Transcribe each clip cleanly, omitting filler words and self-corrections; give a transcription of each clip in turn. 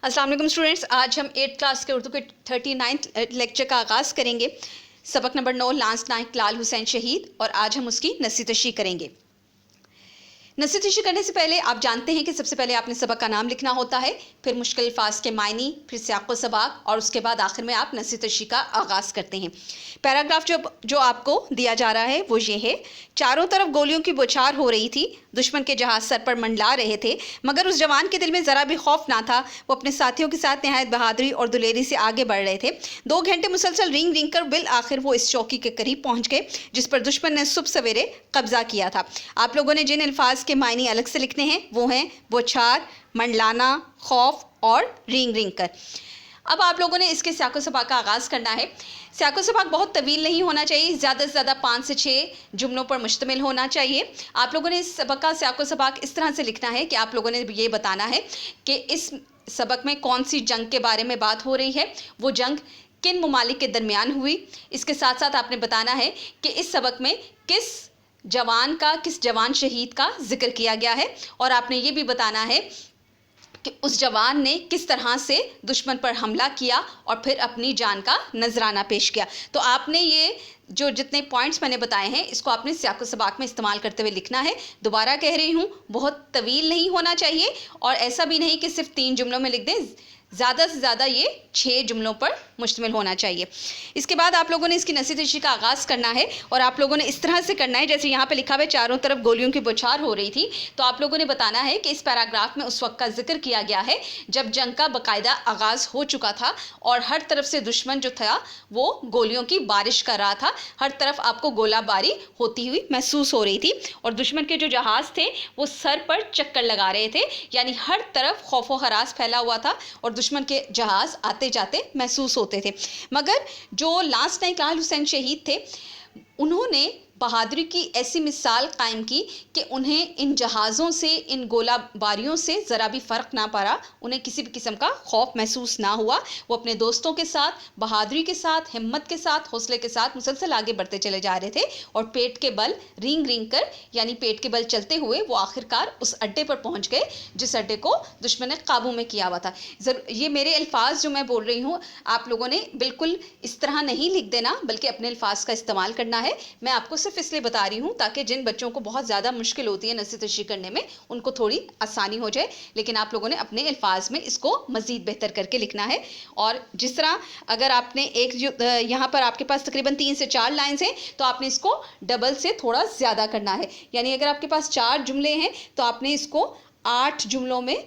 अस्सलाम वालेकुम स्टूडेंट्स, आज हम 8th क्लास के उर्दू के 39th लेक्चर का आगाज़ करेंगे। सबक नंबर 9 लांस नाइक लाल हुसैन शहीद, और आज हम उसकी नसीहत करेंगे। नसीहत करने से पहले आप जानते हैं कि सबसे पहले आपने सबक का नाम लिखना होता है, फिर मुश्किल अल्फाज के मायनी, फिर सियाक़ व सबाक, और उसके बाद आखिर में आप नसीहत का आगाज़ करते हैं। पैराग्राफ जो आपको दिया जा रहा है वो ये है। चारों तरफ गोलियों की बौछार हो रही थी, दुश्मन के जहाज़ सर पर मंडला रहे थे, मगर उस जवान के दिल में ज़रा भी खौफ ना था। वो अपने साथियों के साथ नहायत बहादुरी और दुलेरी से आगे बढ़ रहे थे। 2 घंटे मुसलसल रिंग रिंग कर बिल आखिर वो इस चौकी के करीब पहुंच गए जिस पर दुश्मन ने सुबह सवेरे कब्जा किया था। आप लोगों ने जिन अल्फाज के मायने अलग से लिखने हैं वो हैं बौछार, मंडलाना, खौफ और रिंग रिंग कर। अब आप लोगों ने इसके सियाक़ व सबाक का आगाज़ करना है। सियाक़ व सबाक बहुत तवील नहीं होना चाहिए, ज़्यादा से ज़्यादा 5 से 6 जुमलों पर मुश्तमिल होना चाहिए। आप लोगों ने इस सबक का सियाक़ व सबाक इस तरह से लिखना है कि आप लोगों ने ये बताना है कि इस सबक में कौन सी जंग के बारे में बात हो रही है, वो जंग किन ममालिक के दरमियान हुई। इसके साथ साथ आपने बताना है कि इस सबक में किस जवान शहीद का जिक्र किया गया है, और आपने ये भी बताना है कि उस जवान ने किस तरह से दुश्मन पर हमला किया और फिर अपनी जान का नजराना पेश किया। तो आपने ये जो जितने पॉइंट्स मैंने बताए हैं इसको आपने सियाक़ व सबाक में इस्तेमाल करते हुए लिखना है। दोबारा कह रही हूँ, बहुत तवील नहीं होना चाहिए और ऐसा भी नहीं कि सिर्फ 3 जुमलों में लिख दें, ज़्यादा से ज़्यादा ये 6 जुमलों पर मुश्तमिल होना चाहिए। इसके बाद आप लोगों ने इसकी नसीहत का आगाज़ करना है, और आप लोगों ने इस तरह से करना है जैसे यहाँ पे लिखा हुआ है चारों तरफ गोलियों की बौछार हो रही थी। तो आप लोगों ने बताना है कि इस पैराग्राफ में उस वक्त का जिक्र किया गया है जब जंग का बाकायदा आगाज़ हो चुका था और हर तरफ से दुश्मन जो था वो गोलियों की बारिश कर रहा था। हर तरफ आपको गोलाबारी होती हुई महसूस हो रही थी और दुश्मन के जो जहाज़ थे वो सर पर चक्कर लगा रहे थे, यानी हर तरफ खौफ व हरास फैला हुआ था और दुश्मन के जहाज़ आते जाते महसूस होते थे। मगर जो लांस नाइक लाल हुसैन शहीद थे, उन्होंने बहादुरी की ऐसी मिसाल कायम की कि उन्हें इन जहाज़ों से, इन गोलाबारियों से ज़रा भी फ़र्क ना पड़ा, उन्हें किसी भी किस्म का खौफ महसूस ना हुआ। वो अपने दोस्तों के साथ बहादुरी के साथ, हिम्मत के साथ, हौसले के साथ मुसलसल आगे बढ़ते चले जा रहे थे और पेट के बल रिंग रिंग कर, यानी पेट के बल चलते हुए वो आखिरकार उस अड्डे पर पहुँच गए जिस अड्डे को दुश्मन ने काबू में किया हुआ था। ये मेरे अल्फाज जो मैं बोल रही हूँ आप लोगों ने बिल्कुल इस तरह नहीं लिख देना, बल्कि अपने अल्फाज का इस्तेमाल करना है। मैं आपको सिर्फ इसलिए बता रही हूँ ताकि जिन बच्चों को बहुत ज़्यादा मुश्किल होती है नसीहत करने में उनको थोड़ी आसानी हो जाए, लेकिन आप लोगों ने अपने अल्फाज में इसको मज़ीद बेहतर करके लिखना है। और जिस तरह अगर आपने यहाँ पर आपके पास तकरीबन 3 से 4 लाइन्स हैं तो आपने इसको डबल से थोड़ा ज़्यादा करना है, यानी अगर आपके पास 4 जुमले हैं तो आपने इसको 8 जुमलों में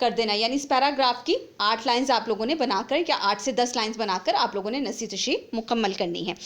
कर देना, यानी इस पैराग्राफ की 8 लाइंस आप लोगों ने बनाकर या 8 से 10 लाइंस बनाकर आप लोगों ने नसीहत मुकम्मल करनी है।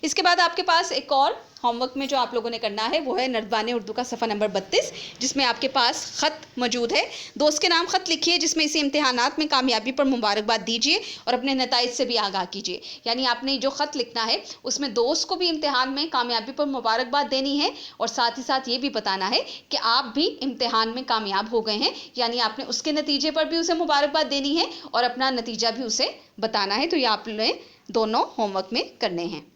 इसके बाद आपके पास एक और होमवर्क में जो आप लोगों ने करना है वो है नर्दबान उर्दू का सफ़ा नंबर 32, जिसमें आपके पास ख़त मौजूद है। दोस्त के नाम ख़त लिखिए जिसमें इसे इम्तिहानात में कामयाबी पर मुबारकबाद दीजिए और अपने नताइज से भी आगाह कीजिए। यानी आपने जो ख़त लिखना है उसमें दोस्त को भी इम्तिहान में कामयाबी पर मुबारकबाद देनी है और साथ ही साथ ये भी बताना है कि आप भी इम्तिहान में कामयाब हो गए हैं, यानी आपने उसके नतीजे पर भी उसे मुबारकबाद देनी है और अपना नतीजा भी उसे बताना है। तो ये आपने दोनों होमवर्क में करने हैं।